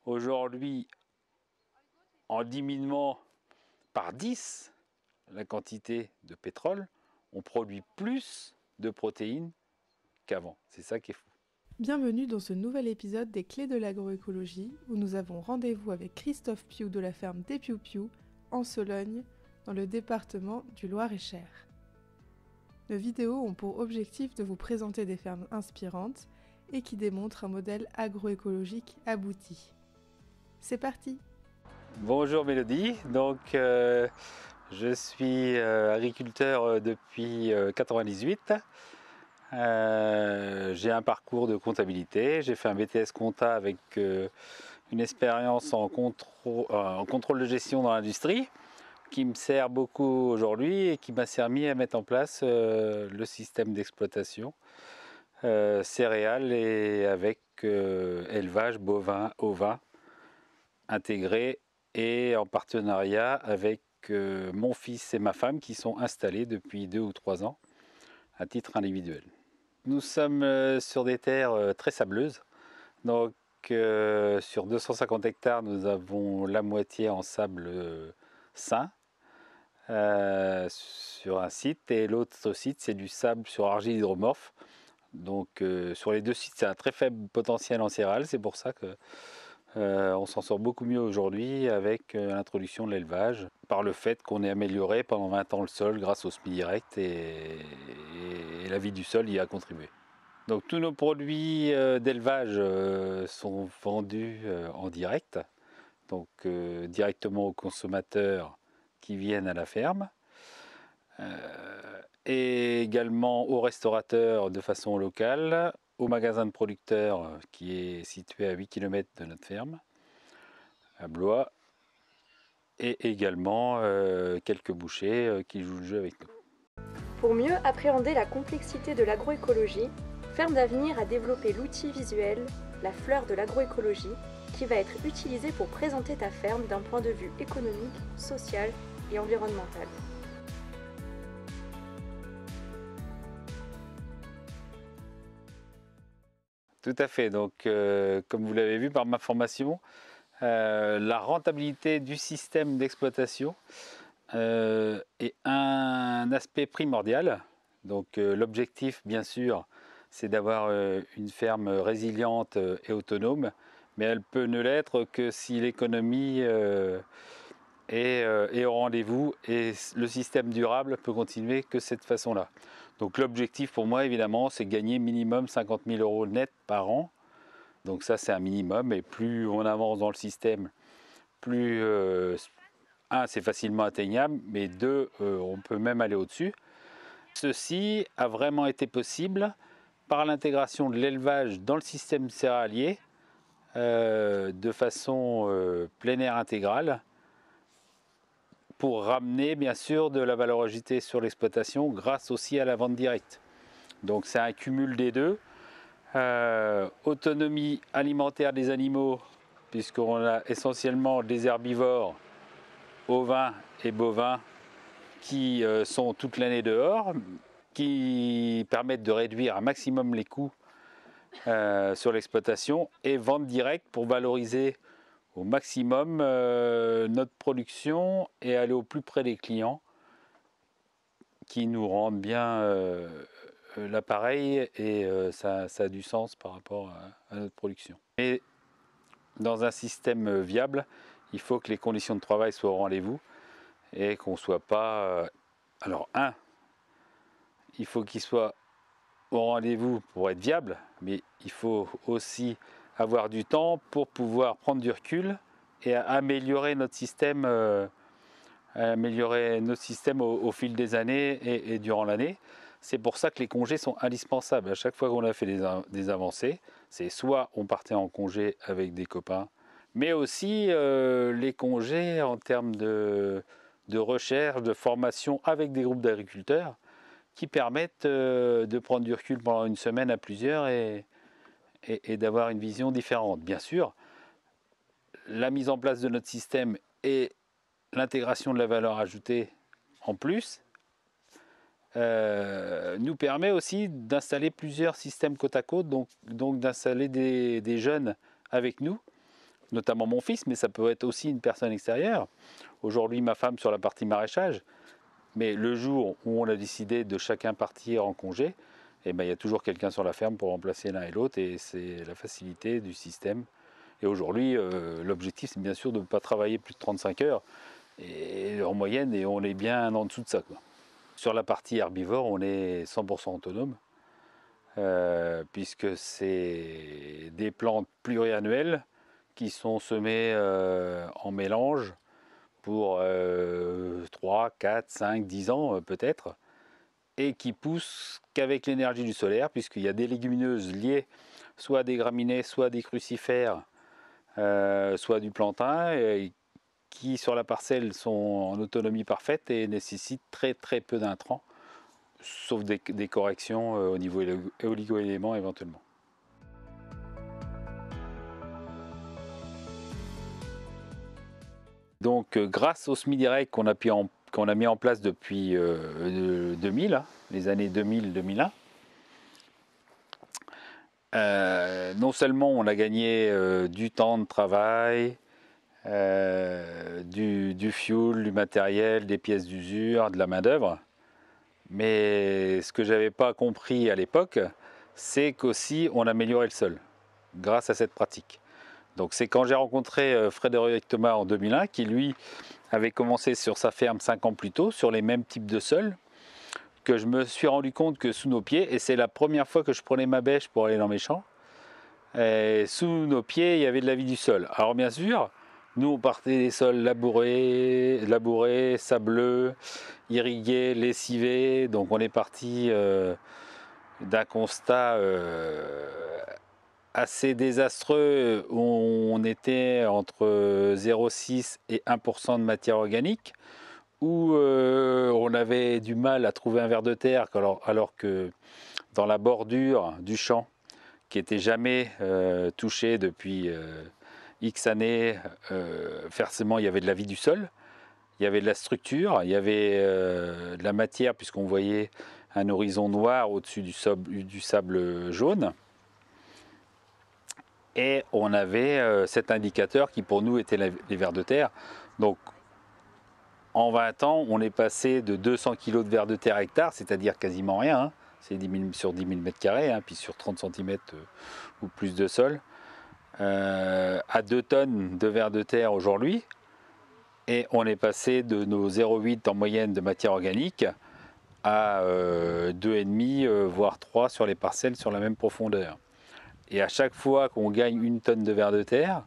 Aujourd'hui, en diminuant par 10 la quantité de pétrole, on produit plus de protéines qu'avant. C'est ça qui est fou. Bienvenue dans ce nouvel épisode des Clés de l'agroécologie où nous avons rendez-vous avec Christophe Piou de la ferme des Piou-Piou en Sologne, dans le département du Loir-et-Cher. Nos vidéos ont pour objectif de vous présenter des fermes inspirantes et qui démontrent un modèle agroécologique abouti. C'est parti! Bonjour Mélodie, je suis agriculteur depuis 1998. J'ai un parcours de comptabilité, j'ai fait un BTS compta avec une expérience en contrôle de gestion dans l'industrie qui me sert beaucoup aujourd'hui et qui m'a servi à mettre en place le système d'exploitation céréales et avec élevage bovin, ovin intégré et en partenariat avec mon fils et ma femme qui sont installés depuis 2 ou 3 ans à titre individuel. Nous sommes sur des terres très sableuses, donc sur 250 hectares nous avons la moitié en sable sain sur un site et l'autre site c'est du sable sur argile hydromorphe. Donc sur les deux sites c'est un très faible potentiel en céréales, c'est pour ça que on s'en sort beaucoup mieux aujourd'hui avec l'introduction de l'élevage, par le fait qu'on ait amélioré pendant 20 ans le sol grâce au SMI direct et la vie du sol y a contribué. Donc tous nos produits d'élevage sont vendus en direct, donc directement aux consommateurs qui viennent à la ferme, et également aux restaurateurs de façon locale, au magasin de producteurs qui est situé à 8 km de notre ferme, à Blois, et également quelques bouchers qui jouent le jeu avec nous. Pour mieux appréhender la complexité de l'agroécologie, Ferme d'Avenir a développé l'outil visuel, la fleur de l'agroécologie, qui va être utilisé pour présenter ta ferme d'un point de vue économique, social et environnemental. Tout à fait, donc comme vous l'avez vu par ma formation, la rentabilité du système d'exploitation est un aspect primordial. Donc l'objectif bien sûr c'est d'avoir une ferme résiliente et autonome, mais elle peut ne l'être que si l'économie est au rendez-vous et le système durable peut continuer que cette façon-là. Donc l'objectif pour moi évidemment c'est gagner minimum 50 000 € net par an. Donc ça c'est un minimum et plus on avance dans le système, plus un c'est facilement atteignable, mais deux on peut même aller au-dessus. Ceci a vraiment été possible par l'intégration de l'élevage dans le système céréalier de façon plein air intégrale, pour ramener bien sûr de la valeur ajoutée sur l'exploitation grâce aussi à la vente directe. Donc c'est un cumul des deux. Autonomie alimentaire des animaux, puisqu'on a essentiellement des herbivores, ovins et bovins, qui sont toute l'année dehors, qui permettent de réduire un maximum les coûts sur l'exploitation, et vente directe pour valoriser au maximum notre production et aller au plus près des clients qui nous rendent bien l'appareil et ça a du sens par rapport à notre production. Mais dans un système viable, il faut que les conditions de travail soient au rendez-vous et qu'on ne soit pas... alors il faut qu'il soit au rendez-vous pour être viable, mais il faut aussi avoir du temps pour pouvoir prendre du recul et améliorer notre système, au fil des années et durant l'année. C'est pour ça que les congés sont indispensables. À chaque fois qu'on a fait des avancées, c'est soit on partait en congé avec des copains, mais aussi les congés en termes de recherche, de formation avec des groupes d'agriculteurs qui permettent de prendre du recul pendant une semaine à plusieurs et d'avoir une vision différente. Bien sûr, la mise en place de notre système et l'intégration de la valeur ajoutée en plus nous permet aussi d'installer plusieurs systèmes côte à côte, donc d'installer des jeunes avec nous notamment mon fils, mais ça peut être aussi une personne extérieure. Aujourd'hui, ma femme sur la partie maraîchage. Mais le jour où on a décidé de chacun partir en congé, eh ben, il y a toujours quelqu'un sur la ferme pour remplacer l'un et l'autre, et c'est la facilité du système. Et aujourd'hui, l'objectif, c'est bien sûr de ne pas travailler plus de 35 heures et en moyenne, et on est bien en dessous de ça, quoi. Sur la partie herbivore, on est 100% autonome, puisque c'est des plantes pluriannuelles qui sont semées en mélange pour 3, 4, 5, 10 ans peut-être, et qui poussent qu'avec l'énergie du solaire, puisqu'il y a des légumineuses liées soit à des graminées, soit à des crucifères, soit du plantain, qui sur la parcelle sont en autonomie parfaite et nécessitent très très peu d'intrants, sauf des corrections au niveau oligo-éléments éventuellement. Donc grâce au semi-direct qu'on a mis en place depuis 2000, les années 2000-2001, non seulement on a gagné du temps de travail, du fuel, du matériel, des pièces d'usure, de la main d'œuvre, mais ce que j'avais pas compris à l'époque, c'est qu'aussi on améliorait le sol grâce à cette pratique. Donc c'est quand j'ai rencontré Frédéric Thomas en 2001, qui lui avait commencé sur sa ferme 5 ans plus tôt, sur les mêmes types de sols, que je me suis rendu compte que sous nos pieds, et c'est la première fois que je prenais ma bêche pour aller dans mes champs, et sous nos pieds il y avait de la vie du sol. Alors bien sûr, nous on partait des sols labourés, sableux, irrigués, lessivés, donc on est parti d'un constat assez désastreux où on était entre 0,6 et 1% de matière organique, où on avait du mal à trouver un ver de terre, alors que dans la bordure du champ, qui n'était jamais touché depuis X années, forcément il y avait de la vie du sol, il y avait de la structure, il y avait de la matière, puisqu'on voyait un horizon noir au-dessus du sable jaune. Et on avait cet indicateur qui pour nous était les vers de terre. Donc en 20 ans, on est passé de 200 kg de vers de terre hectare, c'est-à-dire quasiment rien, hein. C'est 10 000 sur 10 000 m², hein, puis sur 30 cm ou plus de sol, à 2 tonnes de vers de terre aujourd'hui. Et on est passé de nos 0,8 en moyenne de matière organique à 2,5 voire 3 sur les parcelles sur la même profondeur. Et à chaque fois qu'on gagne 1 tonne de vers de terre,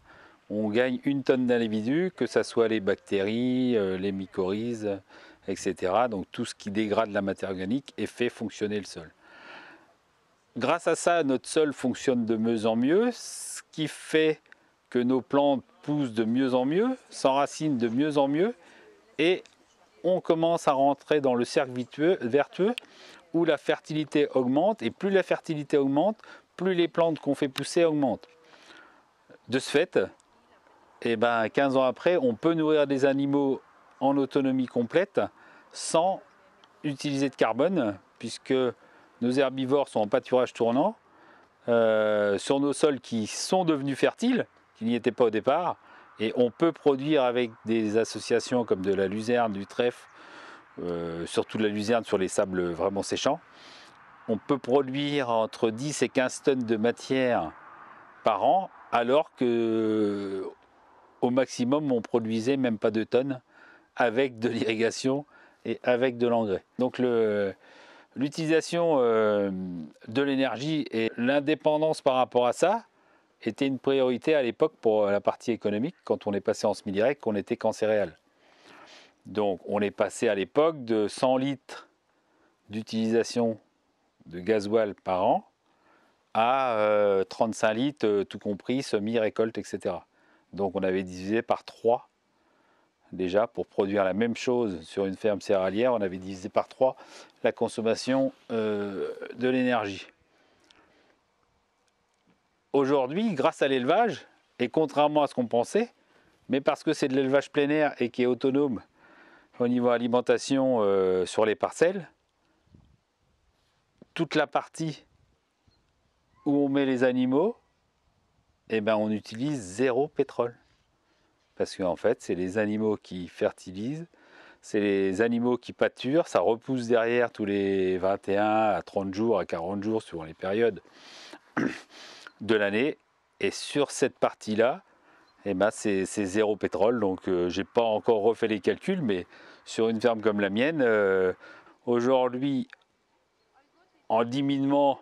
on gagne 1 tonne d'individus, que ce soit les bactéries, les mycorhizes, etc. Donc tout ce qui dégrade la matière organique et fait fonctionner le sol. Grâce à ça, notre sol fonctionne de mieux en mieux, ce qui fait que nos plantes poussent de mieux en mieux, s'enracinent de mieux en mieux, et on commence à rentrer dans le cercle vertueux où la fertilité augmente, et plus la fertilité augmente, plus les plantes qu'on fait pousser augmentent. De ce fait, 15 ans après, on peut nourrir des animaux en autonomie complète sans utiliser de carbone, puisque nos herbivores sont en pâturage tournant, sur nos sols qui sont devenus fertiles, qui n'y étaient pas au départ, et on peut produire avec des associations comme de la luzerne, du trèfle, surtout de la luzerne sur les sables vraiment séchants. On peut produire entre 10 et 15 tonnes de matière par an, alors que au maximum on produisait même pas 2 tonnes avec de l'irrigation et avec de l'engrais. Donc l'utilisation de l'énergie et l'indépendance par rapport à ça était une priorité à l'époque pour la partie économique, quand on est passé en semi-direct, qu'on était qu'en céréales. Donc on est passé à l'époque de 100 litres d'utilisation de gasoil par an à 35 litres, tout compris, semi-récolte, etc. Donc on avait divisé par 3 déjà pour produire la même chose sur une ferme céréalière, on avait divisé par 3 la consommation de l'énergie. Aujourd'hui, grâce à l'élevage, et contrairement à ce qu'on pensait, mais parce que c'est de l'élevage plein air et qui est autonome au niveau alimentation sur les parcelles, toute la partie où on met les animaux eh ben, on utilise 0 pétrole. Parce qu'en fait, c'est les animaux qui fertilisent, c'est les animaux qui pâturent, ça repousse derrière tous les 21 à 30 jours, à 40 jours, suivant les périodes de l'année. Et sur cette partie-là, eh ben, c'est 0 pétrole. Donc, j'ai pas encore refait les calculs, mais sur une ferme comme la mienne, aujourd'hui, en diminuant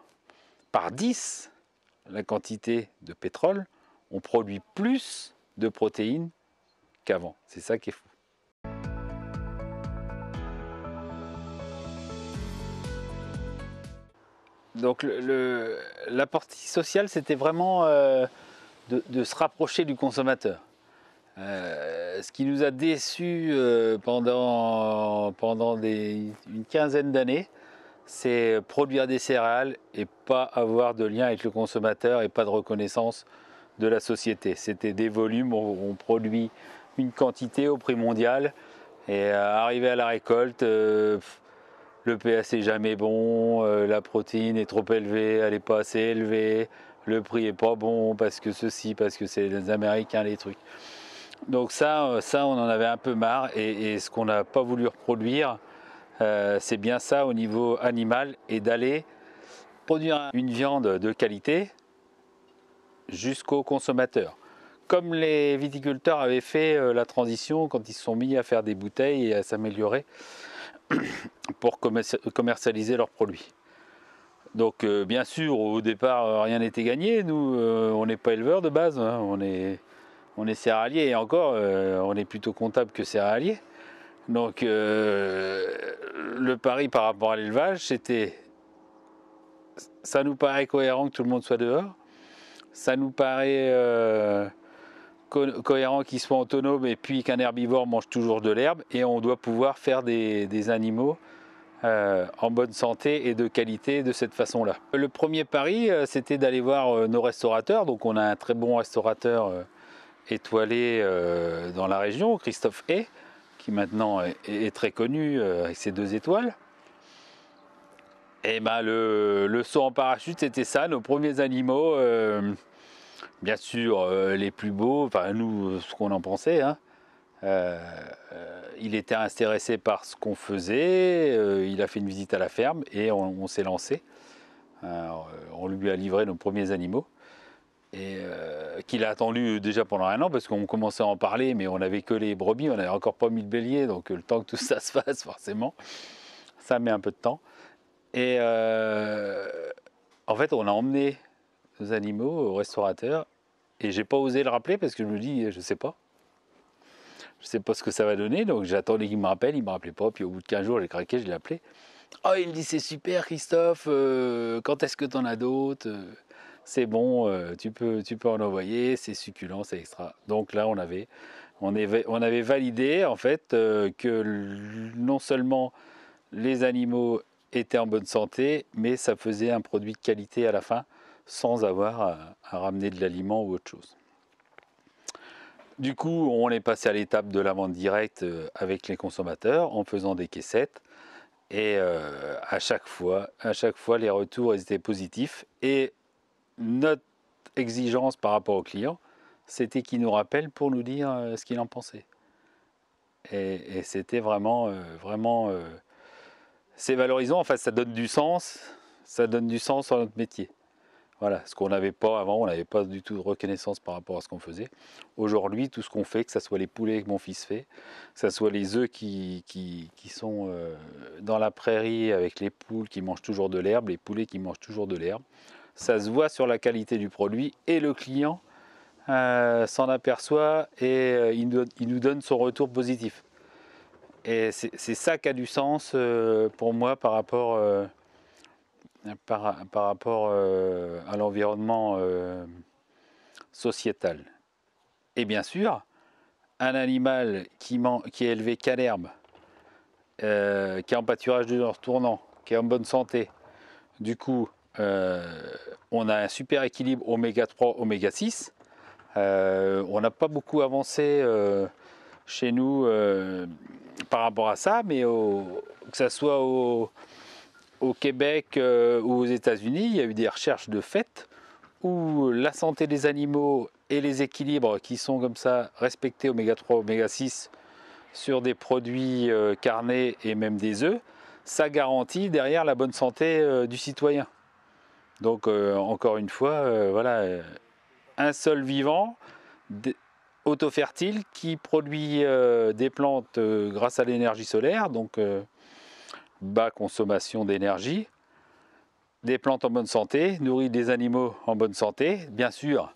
par 10 la quantité de pétrole, on produit plus de protéines qu'avant. C'est ça qui est fou. Donc la partie sociale, c'était vraiment de se rapprocher du consommateur. Ce qui nous a déçus pendant une quinzaine d'années, c'est produire des céréales et pas avoir de lien avec le consommateur et pas de reconnaissance de la société. C'était des volumes, on produit une quantité au prix mondial et arrivé à la récolte, le pH est jamais bon, la protéine est trop élevée, elle n'est pas assez élevée, le prix est pas bon parce que ceci, parce que c'est les Américains les trucs. Donc ça on en avait un peu marre et ce qu'on n'a pas voulu reproduire, c'est bien ça au niveau animal et d'aller produire une viande de qualité jusqu'au consommateur. Comme les viticulteurs avaient fait la transition quand ils se sont mis à faire des bouteilles et à s'améliorer pour commercialiser leurs produits. Donc bien sûr, au départ, rien n'était gagné. Nous, on n'est pas éleveurs de base, hein. On est céréalier et encore, on est plutôt comptable que céréalier. Donc le pari par rapport à l'élevage, c'était, ça nous paraît cohérent que tout le monde soit dehors. Ça nous paraît cohérent qu'ils soient autonomes et puis qu'un herbivore mange toujours de l'herbe et on doit pouvoir faire des animaux en bonne santé et de qualité de cette façon-là. Le premier pari, c'était d'aller voir nos restaurateurs. Donc on a un très bon restaurateur étoilé dans la région, Christophe Hay, qui maintenant est très connu avec ses 2 étoiles. Et ben le saut en parachute, c'était ça, nos premiers animaux. Bien sûr, les plus beaux, enfin nous, ce qu'on en pensait, hein. Il était intéressé par ce qu'on faisait, il a fait une visite à la ferme et on s'est lancé. On lui a livré nos premiers animaux et qu'il a attendu déjà pendant 1 an parce qu'on commençait à en parler, mais on n'avait que les brebis, on n'avait encore pas mis le bélier, donc le temps que tout ça se fasse, forcément, ça met un peu de temps. Et en fait, on a emmené nos animaux au restaurateur et j'ai pas osé le rappeler parce que je me dis, je sais pas ce que ça va donner, donc j'attendais qu'il me rappelle, il me rappelait pas, puis au bout de 15 jours j'ai craqué, je l'ai appelé. Oh, il me dit c'est super Christophe, quand est-ce que t'en as d'autres, c'est bon, tu peux en envoyer, c'est succulent, c'est extra. Donc là on avait validé en fait que non seulement les animaux étaient en bonne santé, mais ça faisait un produit de qualité à la fin, sans avoir à ramener de l'aliment ou autre chose. Du coup, on est passé à l'étape de la vente directe avec les consommateurs en faisant des caissettes. Et à chaque fois, les retours étaient positifs. Et notre exigence par rapport aux clients, c'était qu'ils nous rappellent pour nous dire ce qu'ils en pensaient. Et c'était vraiment, c'est valorisant. En fait, ça donne du sens à notre métier. Voilà, ce qu'on n'avait pas avant, on n'avait pas du tout de reconnaissance par rapport à ce qu'on faisait. Aujourd'hui, tout ce qu'on fait, que ce soit les poulets que mon fils fait, que ce soit les œufs qui sont dans la prairie avec les poules qui mangent toujours de l'herbe, les poulets qui mangent toujours de l'herbe, ça se voit sur la qualité du produit et le client s'en aperçoit et il nous donne son retour positif. Et c'est ça qui a du sens pour moi par rapport à l'environnement sociétal. Et bien sûr, un animal qui est élevé qu'à l'herbe, qui est en pâturage de tournant, qui est en bonne santé, du coup, on a un super équilibre oméga 3, oméga 6. On n'a pas beaucoup avancé chez nous par rapport à ça, mais que ce soit au Québec ou aux États-Unis, il y a eu des recherches de fait où la santé des animaux et les équilibres qui sont comme ça respectés oméga 3, oméga 6 sur des produits carnés et même des œufs, ça garantit derrière la bonne santé du citoyen. Donc encore une fois, voilà, un sol vivant, autofertile, qui produit des plantes grâce à l'énergie solaire, donc bas consommation d'énergie, des plantes en bonne santé, nourrit des animaux en bonne santé, bien sûr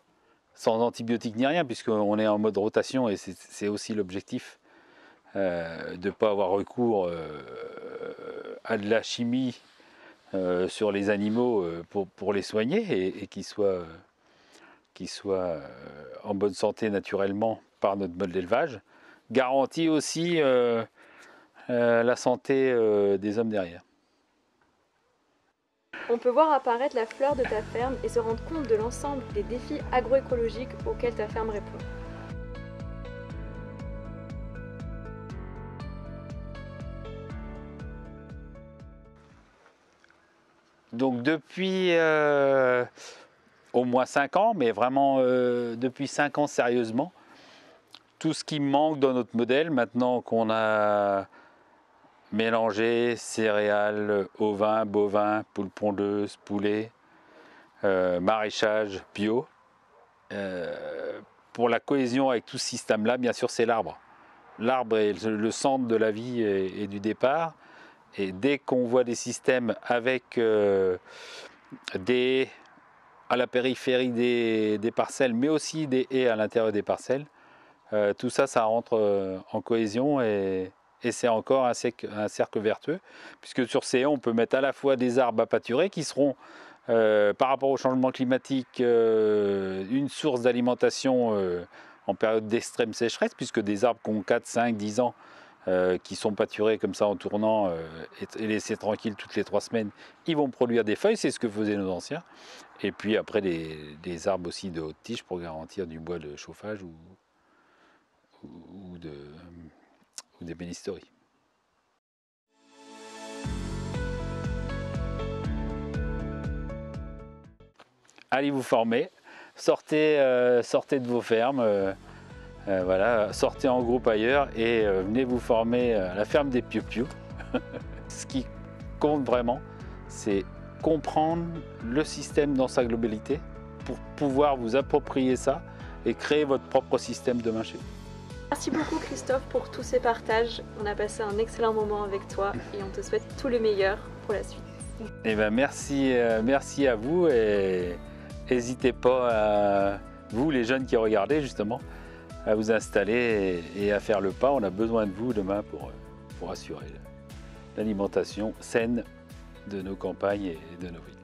sans antibiotiques ni rien, puisqu'on est en mode rotation et c'est aussi l'objectif de ne pas avoir recours à de la chimie sur les animaux pour les soigner et qu'ils soient en bonne santé naturellement par notre mode d'élevage, garantit aussi la santé des hommes derrière. On peut voir apparaître la fleur de ta ferme et se rendre compte de l'ensemble des défis agroécologiques auxquels ta ferme répond. Donc depuis au moins 5 ans, mais vraiment depuis 5 ans sérieusement, tout ce qui manque dans notre modèle, maintenant qu'on a mélangé céréales, ovins, bovins, poules pondeuses, poulets, maraîchage, bio, pour la cohésion avec tout ce système-là, bien sûr, c'est l'arbre. L'arbre est le centre de la vie et du départ. Et dès qu'on voit des systèmes avec à la périphérie des parcelles, mais aussi des haies à l'intérieur des parcelles, tout ça, ça rentre en cohésion et c'est encore un cercle vertueux, puisque sur ces haies, on peut mettre à la fois des arbres à pâturer qui seront, par rapport au changement climatique, une source d'alimentation en période d'extrême sécheresse, puisque des arbres qui ont 4, 5, 10 ans, qui sont pâturés comme ça en tournant et laissés tranquilles toutes les 3 semaines, ils vont produire des feuilles, c'est ce que faisaient nos anciens. Et puis après des arbres aussi de haute tige pour garantir du bois de chauffage ou des bénisteries. Allez vous former, sortez de vos fermes. Voilà, sortez en groupe ailleurs et venez vous former à la ferme des Piou Piou. Ce qui compte vraiment, c'est comprendre le système dans sa globalité pour pouvoir vous approprier ça et créer votre propre système demain chez vous. Merci beaucoup Christophe pour tous ces partages. On a passé un excellent moment avec toi et on te souhaite tout le meilleur pour la suite. Eh ben merci à vous et n'hésitez pas, vous les jeunes qui regardez justement, à vous installer et à faire le pas. On a besoin de vous demain pour assurer l'alimentation saine de nos campagnes et de nos villes.